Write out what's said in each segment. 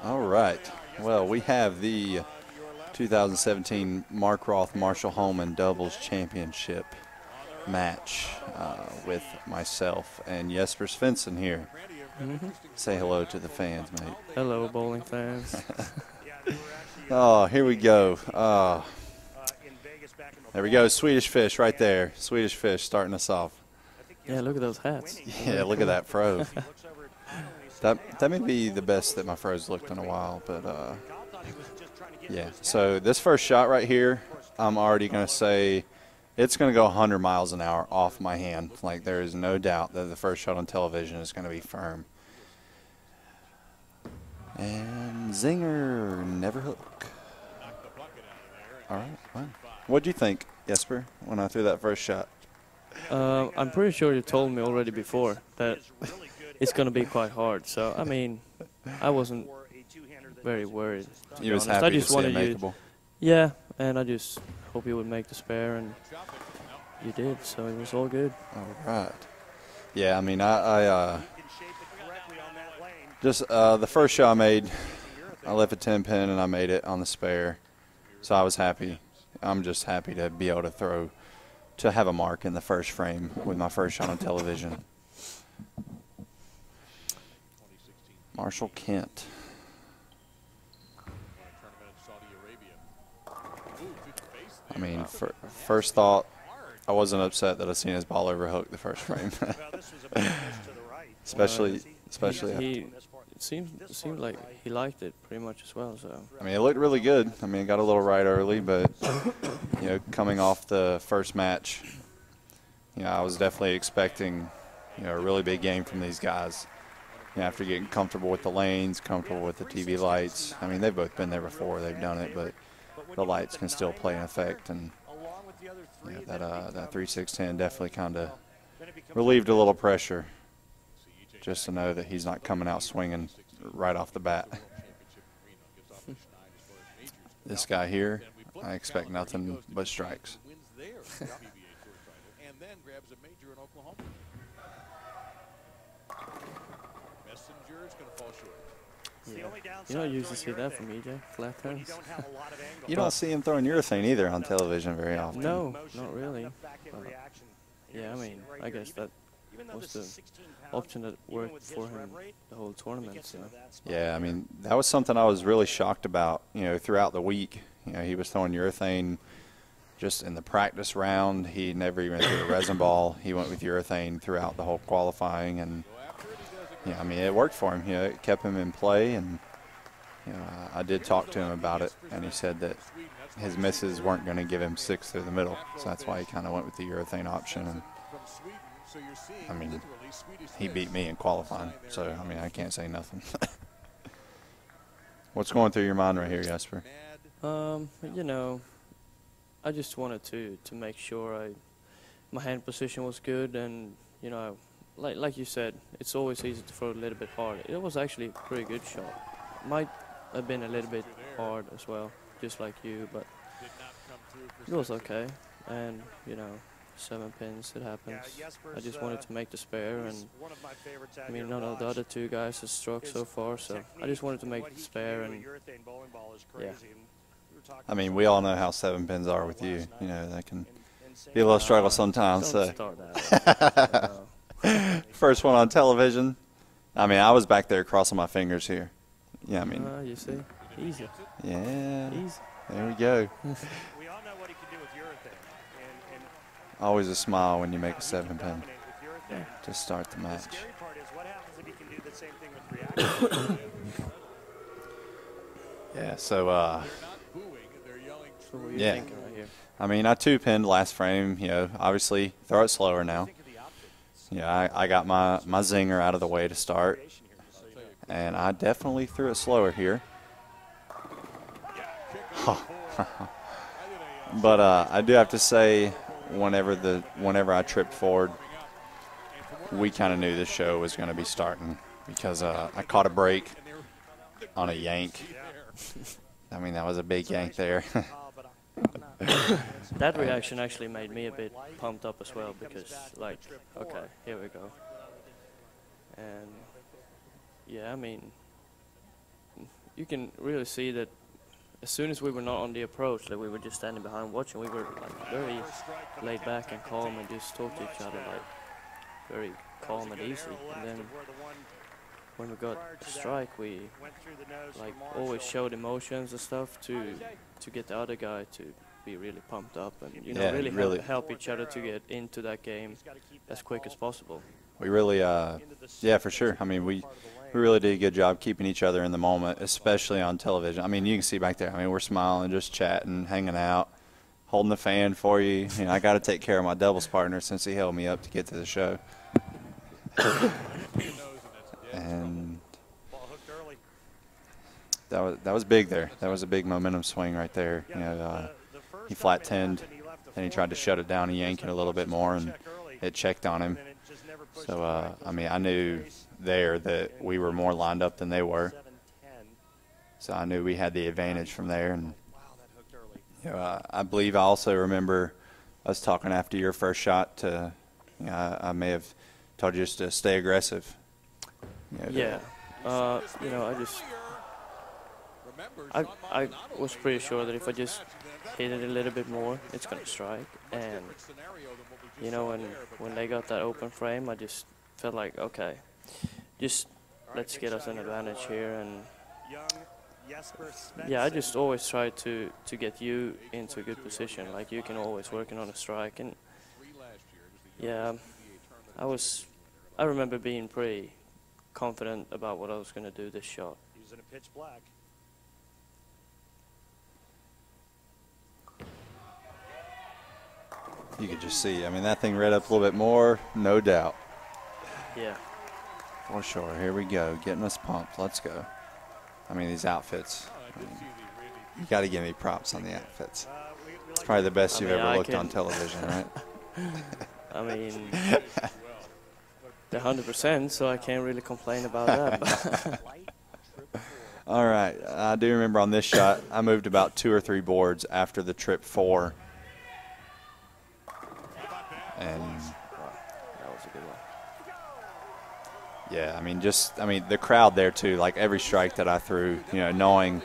All right. Well, we have the 2017 Mark Roth Marshall Holman Doubles Championship match with myself and Jesper Svensson here. Say hello to the fans, mate. Hello, bowling fans. Oh, here we go. There we go. Swedish Fish right there. Swedish Fish starting us off. Yeah, look at those hats. Yeah, look at that fro. That may be the best that my fro's looked in a while, but yeah. So this first shot right here, I'm already going to say it's going to go 100 miles an hour off my hand. Like, there is no doubt that the first shot on television is going to be firm. And zinger, never hook. All right, well, what'd you think, Jesper, when I threw that first shot? I'm pretty sure you told me already before that it's going to be quite hard. So, I mean, I wasn't very worried. You was happy to see it makeable? Yeah, and I just hope you would make the spare, and you did, so it was all good. All right. Yeah, I mean, I just the first shot I made, I left a 10-pin and I made it on the spare, so I was happy. I'm just happy to be able to throw, to have a mark in the first frame with my first shot on television. Marshall Kent. I mean, first thought, I wasn't upset that I seen his ball overhook the first frame. especially it seemed like he liked it pretty much as well. So I mean, it looked really good. I mean, it got a little right early, but you know, coming off the first match, you know, I was definitely expecting, you know, a really big game from these guys. You know, after getting comfortable with the lanes, comfortable with the TV lights. I mean, they've both been there before, they've done it, but the lights can still play an effect, and you know, that 3-6-10 definitely kind of relieved a little pressure, just to know that he's not coming out swinging right off the bat. This guy here, I expect nothing but strikes. yeah. You don't usually see that from EJ, flat turns. You don't see him throwing urethane either on television very often. No, not really. Yeah, I mean, I guess that was the option that worked for him the whole tournament. So. Yeah, I mean, that was something I was really shocked about, you know, throughout the week. You know, he was throwing urethane just in the practice round. He never even threw a resin ball. He went with urethane throughout the whole qualifying, and yeah, I mean, it worked for him. You know, it kept him in play, and you know, I did talk to him about it, and he said that his misses weren't going to give him 6 through the middle, so that's why he kind of went with the urethane option. And I mean, he beat me in qualifying, so I mean, I can't say nothing. What's going through your mind right here, Jesper? You know, I just wanted to make sure my hand position was good, and you know, like you said, it's always easy to throw a little bit hard. It was actually a pretty good shot. Might have been a little bit hard as well, just like you, but it was okay. And you know, 7 pins, it happens. I just wanted to make the spare, and I mean, none of the other 2 guys has struck so far, so I just wanted to make the spare, and yeah. I mean, we all know how 7 pins are with you. You know, that can be a little struggle sometimes. Don't start that. First one on television. I mean, I was back there crossing my fingers here. Yeah, I mean. You see, easy. Yeah. Easy. There we go. We all know what he can do with urethane. Always a smile when you make a 7 pin to start the match. The scary part is what happens if he can do the same thing with reaction. Yeah, so So what are you yeah. thinking right here? I mean, I 2-pinned last frame. You know, obviously throw it slower now. Yeah, I got my zinger out of the way to start, and I definitely threw it slower here. But I do have to say, whenever I tripped forward, we kind of knew this show was going to be starting, because I caught a break on a yank. I mean, that was a big yank there. That reaction actually made me a bit pumped up as well, because like, okay, here we go. And yeah, I mean, you can really see that as soon as we were not on the approach, that we were just standing behind watching, we were like very laid back and calm and just talk to each other like very calm and easy. And then when we got a strike, we like always showed emotions and stuff to get the other guy to be really pumped up and really help each other to get into that game as quick as possible. We really, yeah, for sure. I mean, we really did a good job keeping each other in the moment, especially on television. I mean, you can see back there. I mean, we're smiling, just chatting, hanging out, holding the fan for you. You know, I got to take care of my doubles partner since he held me up to get to the show. And that was big there. That was a big momentum swing right there. You know, he flat 10'd, and he tried to shut it down and yank it a little bit more, and it checked on him. So, I mean, I knew there that we were more lined up than they were. So I knew we had the advantage from there. And you know, I believe I also remember us talking after your first shot to, you know, I may have told you just to stay aggressive. You know, yeah. You know, I was pretty sure that if I just hit it a little bit more, it's going to strike. And, you know, when they got that open frame, I just felt like, okay, just let's get us an advantage here. And, yeah, I just always try to get you into a good position. Like, you can always working on a strike. And, yeah, I remember being pretty confident about what I was going to do this shot. Using a pitch black. You could just see. I mean, that thing read up a little bit more, no doubt. Yeah. For sure. Here we go. Getting us pumped. Let's go. I mean, these outfits. I mean, you got to give me props on the outfits. It's probably the best you've ever looked on television, right? I mean, they're 100%, so I can't really complain about that. All right. I do remember on this shot, I moved about 2 or 3 boards after the trip 4. And that was a good one. Yeah, I mean, the crowd there too. Like every strike that I threw, you know, knowing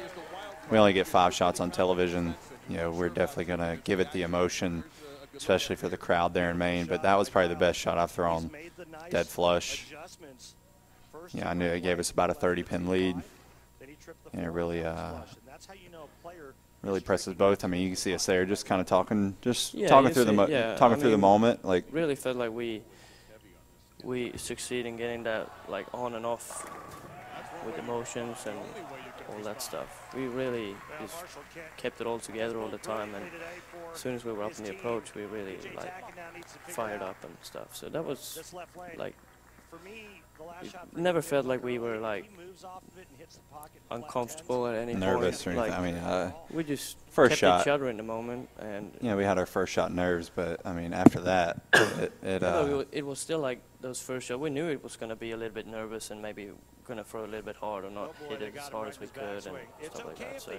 we only get 5 shots on television, you know, we're definitely gonna give it the emotion, especially for the crowd there in Maine. But that was probably the best shot I've thrown, dead flush. Yeah, I knew it gave us about a 30-pin lead. And it really, really presses both. I mean, you can see us there, just kind of talking, talking through the moment. Like really felt like we succeed in getting that like on and off with emotions and all that stuff. We really just kept it all together all the time, and as soon as we were up in the approach, we really like fired up and stuff. So that was like, it never felt like we were like uncomfortable at any nervous point. or anything. Like, I mean, we just first kept shot, each other in the moment, and you know, we had our first shot nerves, but I mean, after that, it was still like those first shots. We knew it was going to be a little bit nervous and maybe going to throw a little bit hard or not hit it as hard as we could and stuff like that. So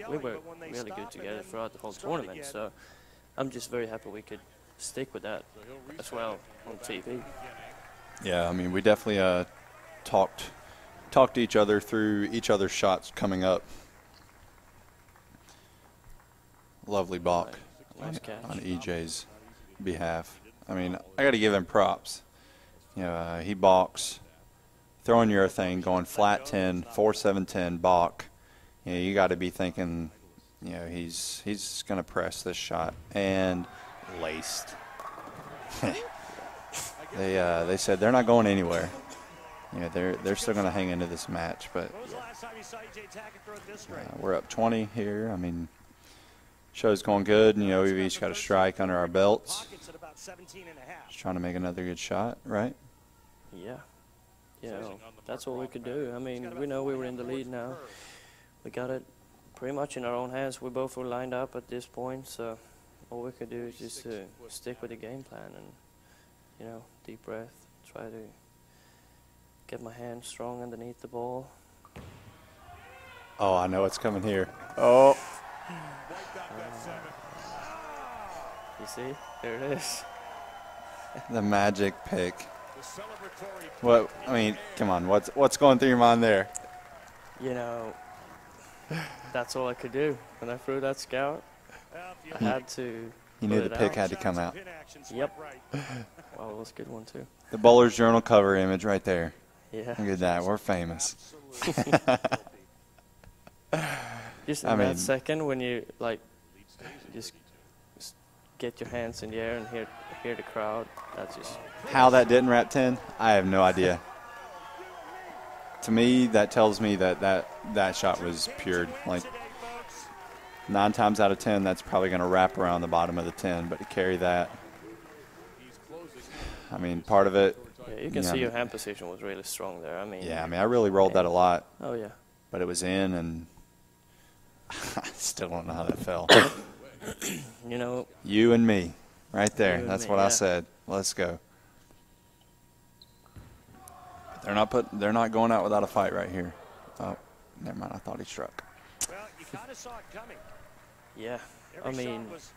we were really good together throughout the whole tournament. So I'm just very happy we could stick with that as well on TV. Yeah, I mean, we definitely talked to each other through each other's shots coming up. Lovely balk Nice on EJ's behalf. I mean, I got to give him props. You know, he balks, throwing urethane, going flat 10, 4-7-10 balk. You know, you got to be thinking, you know, he's going to press this shot, and laced. They said they're not going anywhere. You know, they're still going to hang into this match, but we're up 20 here. I mean, show's going good. You know, we've each got a strike under our belts. Just trying to make another good shot, right? Yeah. You know, that's what we could do. I mean, we know we were in the lead now. We got it pretty much in our own hands. We both were lined up at this point, so all we could do is just stick with the game plan and, you know, deep breath, try to get my hand strong underneath the ball. Oh, I know what's coming here. Oh. You see? There it is. The magic pick. What? I mean, come on. What's going through your mind there? You know, that's all I could do. When I threw that scout, I had to. You knew put the it pick out. had to come out. Yep. Wow, it was a good one too. The Bowler's Journal cover image right there. Yeah. Look at that. We're famous. Just in that second when you like just get your hands in the air and hear the crowd, that's just. How that didn't wrap 10, I have no idea. To me, that tells me that shot was pure. Like 9 times out of 10, that's probably going to wrap around the bottom of the 10. But to carry that, I mean, part of it. Yeah, you can see your hand position was really strong there. I mean. Yeah, I mean, I really rolled that a lot. Oh yeah. But it was in, and I still don't know how that fell. You know. You and me, right there. And That's me, what yeah. I said. Let's go. They're not going out without a fight right here. Oh, never mind. I thought he struck. Well, you kind of saw it coming. Yeah. I Every mean. shot was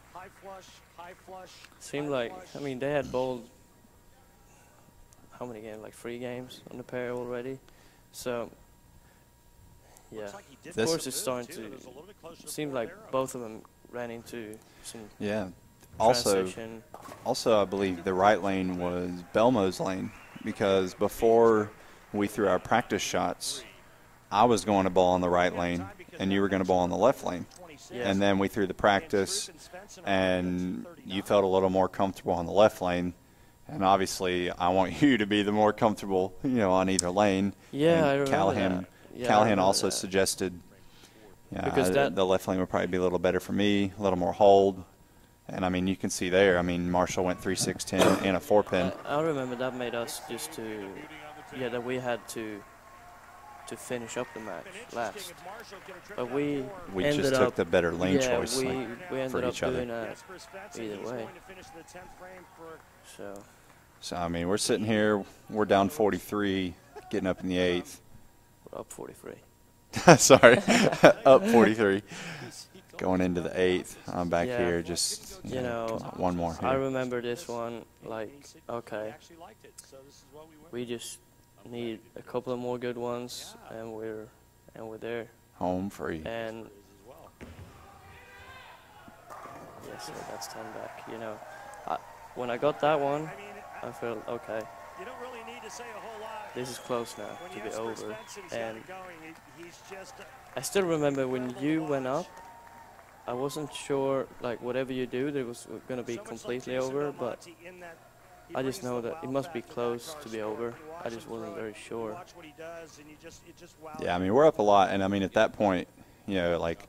high flush. Seemed like, I mean, they had bowled how many games? Like 3 games on the pair already. So, yeah. Of course, it's starting to. It seemed like both of them ran into some. Yeah. Transition. Also, I believe the right lane was Belmo's lane because before we threw our practice shots, I was going to bowl on the right lane and you were going to bowl on the left lane. Yes. And then we threw the practice and you felt a little more comfortable on the left lane. And obviously, I want you to be the more comfortable, on either lane. Yeah, and I remember Callahan, that. Yeah, Callahan I also remember that. suggested Because the left lane would probably be a little better for me, a little more hold. And, I mean, you can see there, Marshall went 3-6-10 and a 4-pin. I remember that made us just that we had to finish up the match last. But we ended just up, took the better lane choice we for ended up each other. doing that either way. So, I mean, we're sitting here, we're down 43, getting up in the 8th. We're up 43. Sorry, up 43. Going into the 8th, I'm back Yeah. here just, come on, one more here. I remember this one, like, okay, we just need a couple of more good ones, and we're there. Home free. And yes, so that's 10 back. When I got that one, I felt okay. This is close now to be over, and I still remember when you went up. I wasn't sure, like, whatever you do, it was going to be completely over, but I just know that it must be close to be over. I just wasn't very sure. Yeah, I mean, we're up a lot, and, I mean, at that point, like,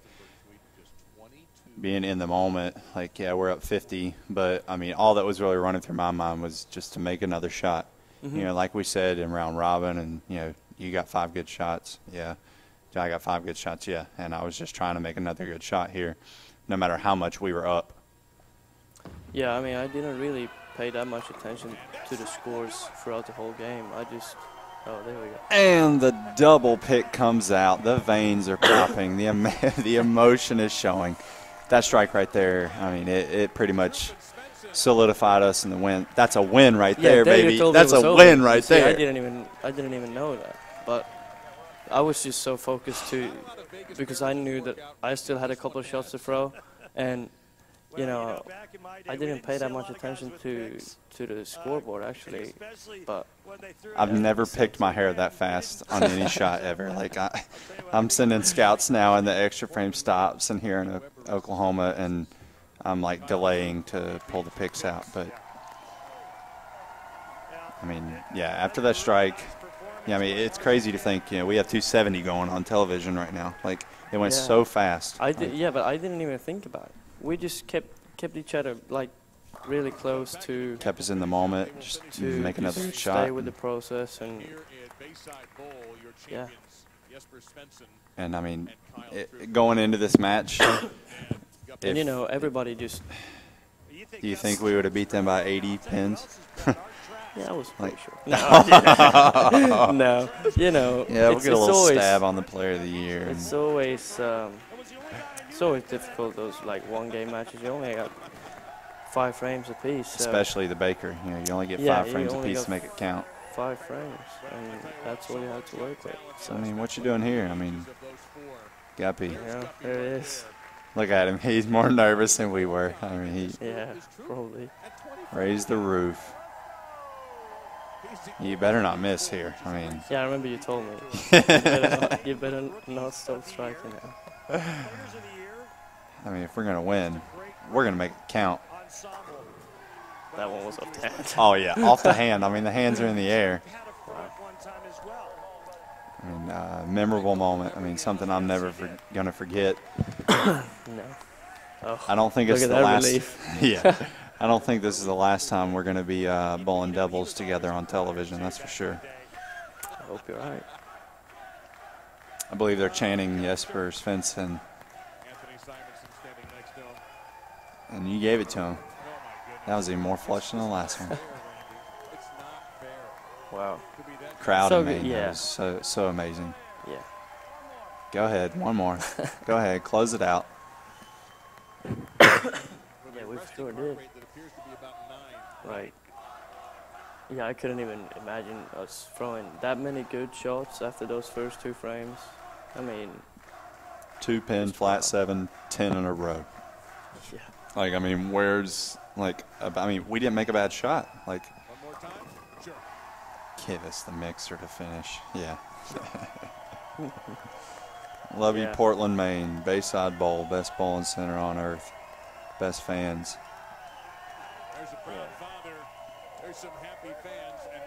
being in the moment, like, yeah, we're up 50, but, I mean, all that was really running through my mind was just to make another shot. Mm-hmm. Like we said in round robin, and, you got 5 good shots, yeah. I got 5 good shots, yeah, and I was just trying to make another good shot here, no matter how much we were up. Yeah, I mean, I didn't really pay that much attention to the scores throughout the whole game. Oh, there we go. And the double pick comes out. The veins are popping. The emotion is showing. That strike right there, I mean, it pretty much solidified us in the win. That's a win right there, baby. That's a win right there. I didn't even know that, but I was just so focused because I knew that I still had a couple of shots to throw, and I didn't pay that much attention to the scoreboard actually, but I've never picked my hair that fast on any shot ever. Like I'm sending scouts now in the extra frame stops and here in Oklahoma, and I'm like delaying to pull the picks out. But I mean, yeah, after that strike. Yeah, I mean, it's crazy to think, we have 270 going on television right now. Like, it went so fast. But I didn't even think about it. We just kept each other, like, really close to... Kept us in the moment, just to make another just shot. Stay with the process, and, yeah. And, I mean, going into this match... and, everybody just... Do you think we would have beat them by 80 pins? Yeah, I was pretty sure. No, no. Yeah, we'll get a little stab on the Player of the Year. It's always difficult, those, like, one-game matches. You only got 5 frames apiece. So especially the Baker. You only get 5 frames apiece to make it count. 5 frames, and that's all you have to work with. So. I mean, what you doing here? I mean, Guppy. Yeah, there it is. Look at him. He's more nervous than we were. I mean, he Yeah, probably. raised the roof. You better not miss here. I mean, Yeah, I remember you told me. You better not stop striking now. I mean, if we're gonna win, we're gonna make it count. That one was off the hand. Oh yeah, off the hand. I mean, the hands are in the air. I mean, memorable moment. I mean, something I'm never gonna forget. No. Oh, I don't think look it's at the that last. relief. Yeah, I don't think this is the last time we're gonna be bowling doubles together on television. That's for sure. I hope you're right. I believe they're chanting Jesper Svensson, and you gave it to him. That was even more flush than the last one. Wow. Crowd So in good, Maine, yeah. that was so amazing. Yeah. Go ahead, one more. Go ahead, close it out. Yeah, we sure did. Like, yeah, I couldn't even imagine us throwing that many good shots after those first 2 frames. I mean, 2 pin, flat 7, 10 in a row. yeah. Like, I mean, where's, like, I mean, we didn't make a bad shot. Like, give us the mixer to finish. Yeah. Love you, Yeah. Portland, Maine. Bayside Bowl, best bowling center on earth. Best fans.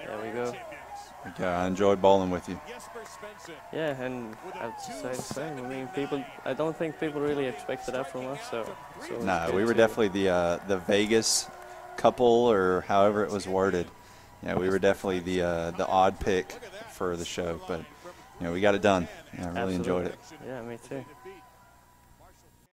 There we go. Yeah, I enjoyed bowling with you. Yeah, and I have to say the same. I mean, I don't think people really expected that from us. So No, it's we good were to- definitely the Vegas couple, or however it was worded. Yeah, we were definitely the odd pick for the show, but you know, we got it done. Yeah, I really enjoyed it. Yeah, me too.